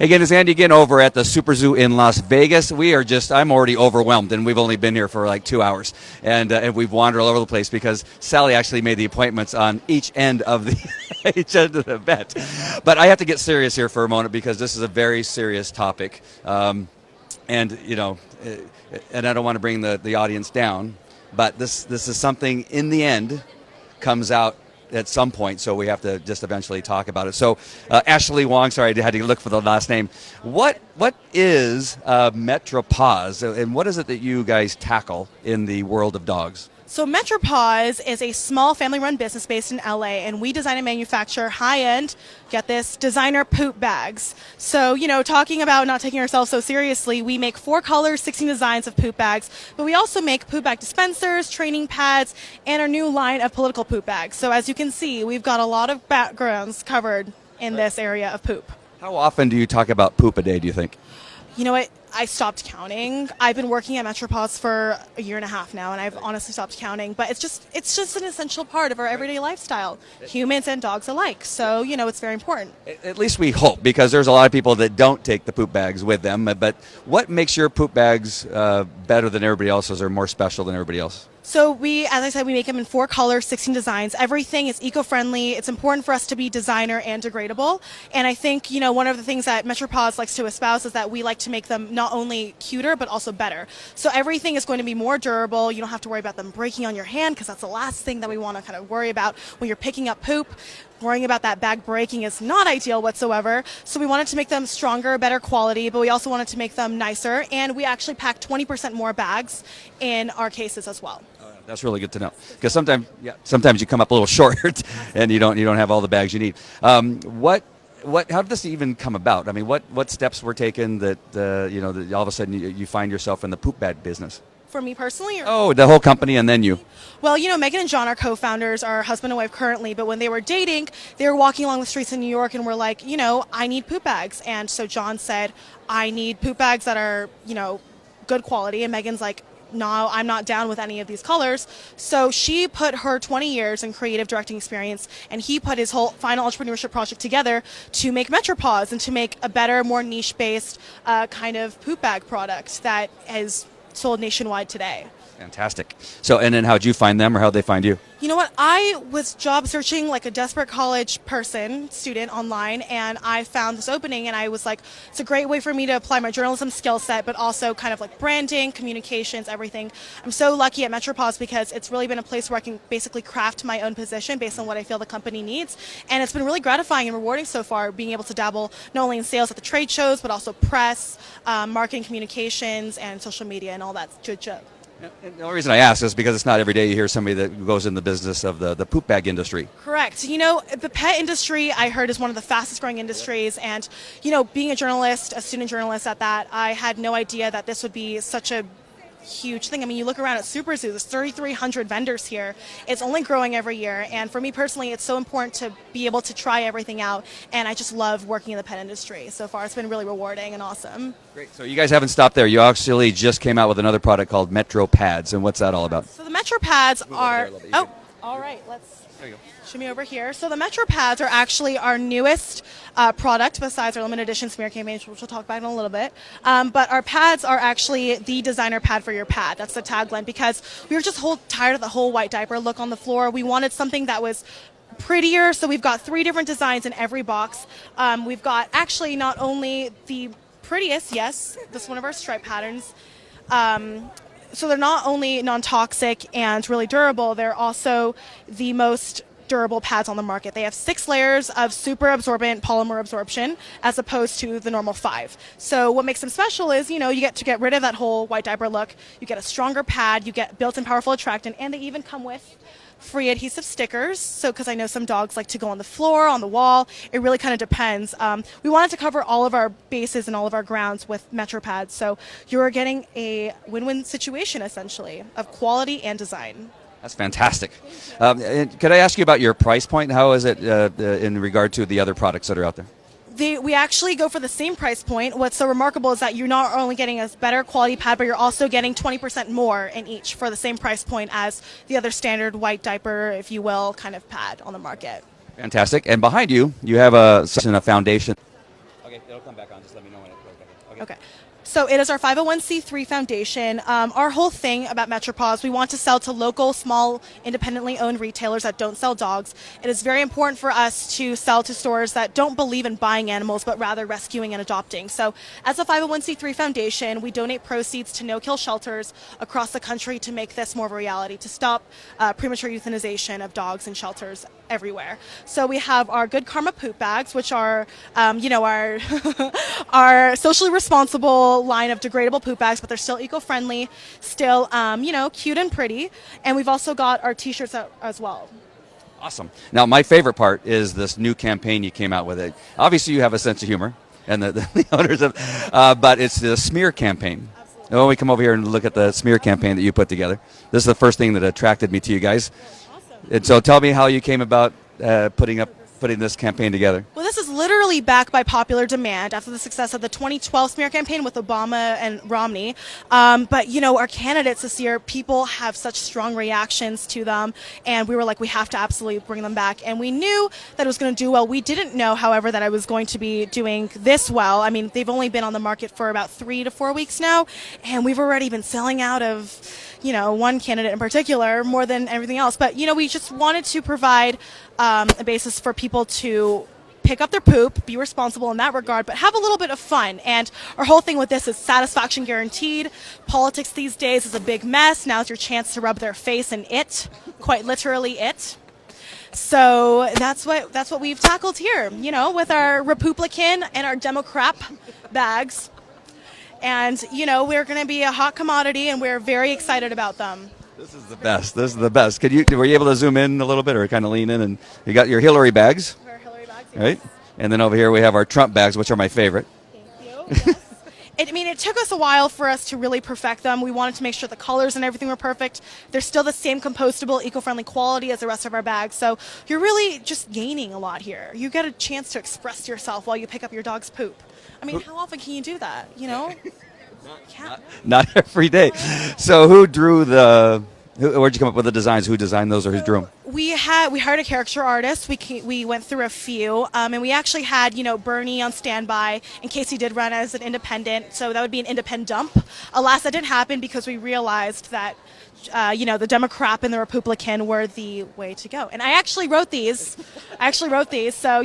Again, it's Andy again over at the Super Zoo in Las Vegas. I'm already overwhelmed, and we've only been here for like 2 hours, and we've wandered all over the place because Sally actually made the appointments on each end of the each end of the event. But I have to get serious here for a moment because this is a very serious topic, and you know, and I don't want to bring the audience down, but this is something in the end comes out at some point, so we have to just eventually talk about it. So, Ashley Wong, sorry, I had to look for the last name. What is Metropause, and what is it that you guys tackle in the world of dogs? So Metropause is a small family-run business based in LA, and we design and manufacture high-end, get this, designer poop bags. So, you know, talking about not taking ourselves so seriously, we make 4 colors, 16 designs of poop bags, but we also make poop bag dispensers, training pads, and our new line of political poop bags. So as you can see, we've got a lot of backgrounds covered in this area of poop. How often do you talk about poop a day, do you think? You know what? I stopped counting. I've been working at Metropause for a year and a half now, and I've honestly stopped counting. But it's just an essential part of our everyday lifestyle, humans and dogs alike. So, you know, it's very important. At least we hope, because there's a lot of people that don't take the poop bags with them. But what makes your poop bags better than everybody else's or more special than everybody else? So as I said, we make them in 4 colors, 16 designs. Everything is eco-friendly. It's important for us to be designer and degradable. And I think, you know, one of the things that Metropause likes to espouse is that we like to make them not only cuter, but also better. So everything is going to be more durable. You don't have to worry about them breaking on your hand, because that's the last thing that we want to kind of worry about when you're picking up poop. Worrying about that bag breaking is not ideal whatsoever. So we wanted to make them stronger, better quality, but we also wanted to make them nicer. And we actually pack 20% more bags in our cases as well. That's really good to know, because sometimes you come up a little short and you don't have all the bags you need. How did this even come about? I mean, what steps were taken that that all of a sudden you find yourself in the poop bag business? For me personally? The whole company and then you. Well, you know, Megan and John are co-founders, are husband and wife currently, but when they were dating, they were walking along the streets in New York and were like, you know, I need poop bags. And so John said, I need poop bags that are, you know, good quality. And Megan's like, no, I'm not down with any of these colors. So she put her 20 years in creative directing experience, and he put his whole final entrepreneurship project together to make Metropause and to make a better, more niche-based kind of poop bag product that is sold nationwide today. Fantastic. So, and then how'd you find them, or how'd they find you? You know what? I was job searching like a desperate college student online, and I found this opening, and I was like, it's a great way for me to apply my journalism skill set, but also kind of like branding, communications, everything. I'm so lucky at Metropause because it's really been a place where I can basically craft my own position based on what I feel the company needs. And it's been really gratifying and rewarding so far, being able to dabble not only in sales at the trade shows, but also press, marketing, communications, and social media, and all that good stuff. And the only reason I ask is because it's not every day you hear somebody that goes in the business of the poop bag industry. Correct. You know, the pet industry, I heard, is one of the fastest growing industries. And, you know, being a journalist, a student journalist at that, I had no idea that this would be such a huge thing. I mean, you look around at Super Zoo, there's 3,300 vendors here. It's only growing every year. And for me personally, it's so important to be able to try everything out. And I just love working in the pet industry. So far, it's been really rewarding and awesome. Great. So you guys haven't stopped there. You actually just came out with another product called Metro Pads. And what's that all about? So the Metro Pads are... all right. There you go. Show me over here. So the Metro Pads are actually our newest product besides our limited edition smear campaign, which we'll talk about in a little bit. But our pads are actually the designer pad for your pad. That's the tagline, because we were just tired of the whole white diaper look on the floor. We wanted something that was prettier, so we've got 3 different designs in every box. We've got actually not only the prettiest, yes, this is one of our stripe patterns. So they're not only non-toxic and really durable, they're also the most durable pads on the market. They have 6 layers of super absorbent polymer absorption as opposed to the normal 5. So what makes them special is, you know, you get to get rid of that whole white diaper look, you get a stronger pad, you get built-in powerful attractant, and they even come with free adhesive stickers. So because I know some dogs like to go on the floor, on the wall, it really kind of depends. We wanted to cover all of our bases and all of our grounds with Metro Pads. So you're getting a win-win situation essentially of quality and design. That's fantastic. And could I ask you about your price point? How is it in regard to the other products that are out there? We actually go for the same price point. What's so remarkable is that you're not only getting a better quality pad, but you're also getting 20% more in each for the same price point as the other standard white diaper, if you will, kind of pad on the market. Fantastic. And behind you, you have a foundation. Okay, it'll come back on. Just let me know when it goes back on. Okay. So it is our 501c3 foundation. Our whole thing about MetroPaws, we want to sell to local, small, independently owned retailers that don't sell dogs. It is very important for us to sell to stores that don't believe in buying animals, but rather rescuing and adopting. So as a 501c3 foundation, we donate proceeds to no-kill shelters across the country to make this more of a reality, to stop premature euthanization of dogs in shelters everywhere. So we have our Good Karma poop bags, which are, our our socially responsible line of degradable poop bags, but they're still eco-friendly, still, cute and pretty. And we've also got our T-shirts as well. Awesome. Now, my favorite part is this new campaign you came out with. It obviously you have a sense of humor, and the owners of, but it's the smear campaign. Absolutely. When we come over here and look at the smear campaign that you put together, this is the first thing that attracted me to you guys. Awesome. And so, tell me how you came about putting this campaign together. Well, this is literally backed by popular demand after the success of the 2012 smear campaign with Obama and Romney. But, our candidates this year, people have such strong reactions to them, and we were like, we have to absolutely bring them back. And we knew that it was going to do well. We didn't know, however, that I was going to be doing this well. I mean, they've only been on the market for about 3 to 4 weeks now, and we've already been selling out of one candidate in particular more than everything else. But, we just wanted to provide a basis for people to pick up their poop, be responsible in that regard, but have a little bit of fun. And our whole thing with this is satisfaction guaranteed. Politics these days is a big mess. Now's your chance to rub their face in it, quite literally it. So that's what we've tackled here, with our Republican and our Democrat bags. And, we're going to be a hot commodity, and we're very excited about them. This is the best. This is the best. Were you able to zoom in a little bit or kind of lean in? And you got your Hillary bags. Our Hillary bags, yes. Right? And then over here we have our Trump bags, which are my favorite. Thank you. Yes. It took us a while for us to really perfect them. We wanted to make sure the colors and everything were perfect. They're still the same compostable, eco-friendly quality as the rest of our bags. So you're really just gaining a lot here. You get a chance to express yourself while you pick up your dog's poop. I mean, how often can you do that, Not every day. So who drew where'd you come up with the designs? Who designed those or who drew them? We hired a caricature artist. We went through a few, and we actually had Bernie on standby in case he did run as an independent. So that would be an independent dump. Alas, that didn't happen because we realized that the Democrat and the Republican were the way to go. And I actually wrote these. So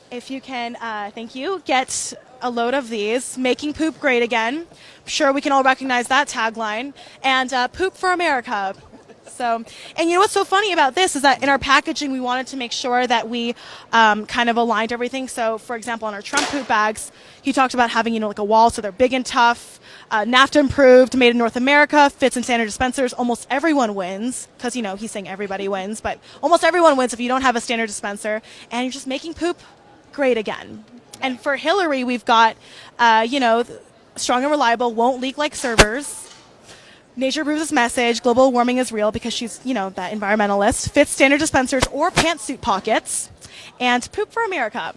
if you can, thank you, get a load of these, making poop great again. I'm sure we can all recognize that tagline. And poop for America. So, and what's so funny about this is that in our packaging, we wanted to make sure that we kind of aligned everything. So, for example, on our Trump poop bags, he talked about having, like a wall, so they're big and tough, NAFTA approved, made in North America, fits in standard dispensers. Almost everyone wins, because, he's saying everybody wins, but almost everyone wins if you don't have a standard dispenser, and you're just making poop great again. And for Hillary, we've got, strong and reliable, won't leak like servers. Nature approves this message. Global warming is real because she's, that environmentalist. Fits standard dispensers or pantsuit pockets. And poop for America.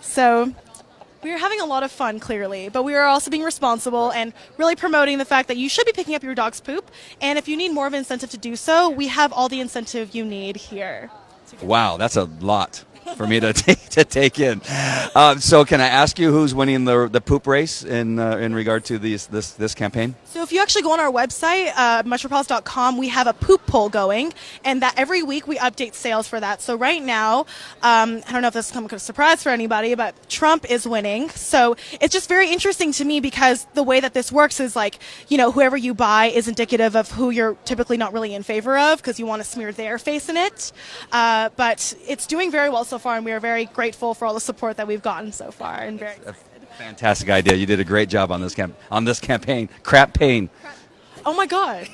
So we are having a lot of fun, clearly. But we are also being responsible and really promoting the fact that you should be picking up your dog's poop. And if you need more of an incentive to do so, we have all the incentive you need here. Wow, that's a lot for me to take in. So can I ask you who's winning the poop race in regard to this campaign? So if you actually go on our website, metropaws.com, we have a poop poll going, and that every week we update sales for that. So right now, I don't know if this is some kind of surprise for anybody, but Trump is winning. So it's just very interesting to me because the way that this works is like, whoever you buy is indicative of who you're typically not really in favor of because you want to smear their face in it. But it's doing very well so far, and we are very grateful for all the support that we've gotten so far. And very excited. Fantastic idea. You did a great job on this campaign. Crap pain. Oh my God.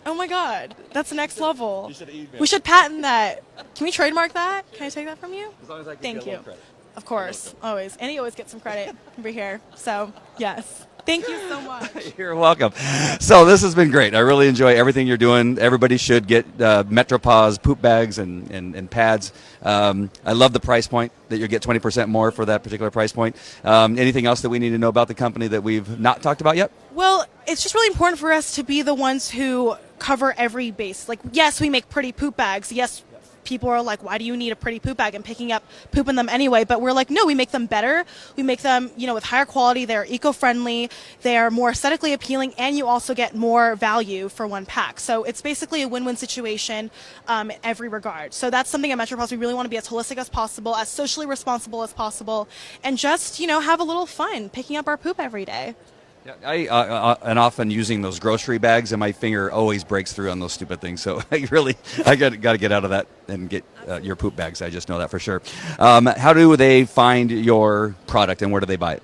Oh my God. That's the next level. We should patent that. Can we trademark that? Can I take that from you? As long as I can Thank get a you. little credit. Of course. Always. And you always get some credit over here. So, yes. Thank you so much. You're welcome. So this has been great. I really enjoy everything you're doing. Everybody should get MetroPaws poop bags and pads. I love the price point that you get 20% more for that particular price point. Anything else that we need to know about the company that we've not talked about yet? Well, it's just really important for us to be the ones who cover every base. Like, yes, we make pretty poop bags. Yes, people are like, why do you need a pretty poop bag, and picking up poop in them anyway. But we're like, no, we make them better. We make them, with higher quality. They're eco-friendly. They're more aesthetically appealing, and you also get more value for one pack. So it's basically a win-win situation in every regard. So that's something at MetroPaws. We really want to be as holistic as possible, as socially responsible as possible, and just, have a little fun picking up our poop every day. Yeah, I and often using those grocery bags, and my finger always breaks through on those stupid things. So I got to get out of that and get your poop bags. I just know that for sure. How do they find your product, and where do they buy it?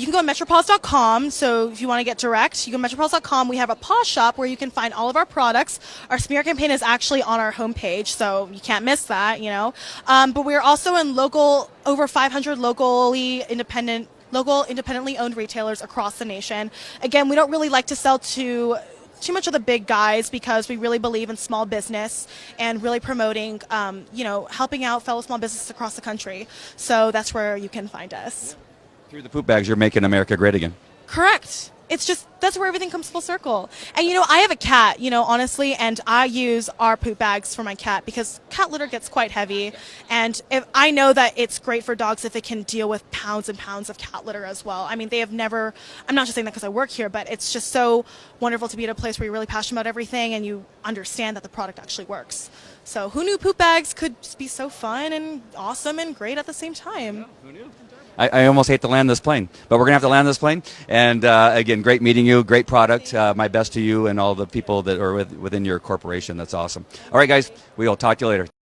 You can go to metropaws.com. So if you want to get direct, you go to metropaws.com. We have a paws shop where you can find all of our products. Our smear campaign is actually on our homepage, so you can't miss that, But we're also in over 500 locally independently owned retailers across the nation. Again, we don't really like to sell to too much of the big guys because we really believe in small business and really promoting, helping out fellow small businesses across the country. So that's where you can find us. Through the poop bags, you're making America great again. Correct. It's just, that's where everything comes full circle. And, I have a cat, honestly, and I use our poop bags for my cat because cat litter gets quite heavy. And if I know that it's great for dogs if it can deal with pounds and pounds of cat litter as well. I mean, I'm not just saying that because I work here, but it's just so wonderful to be at a place where you're really passionate about everything and you understand that the product actually works. So who knew poop bags could be so fun and awesome and great at the same time? Yeah, who knew? I almost hate to land this plane, but we're going to have to land this plane. And again, great meeting you, great product. My best to you and all the people that are within your corporation. That's awesome. All right, guys, we'll talk to you later.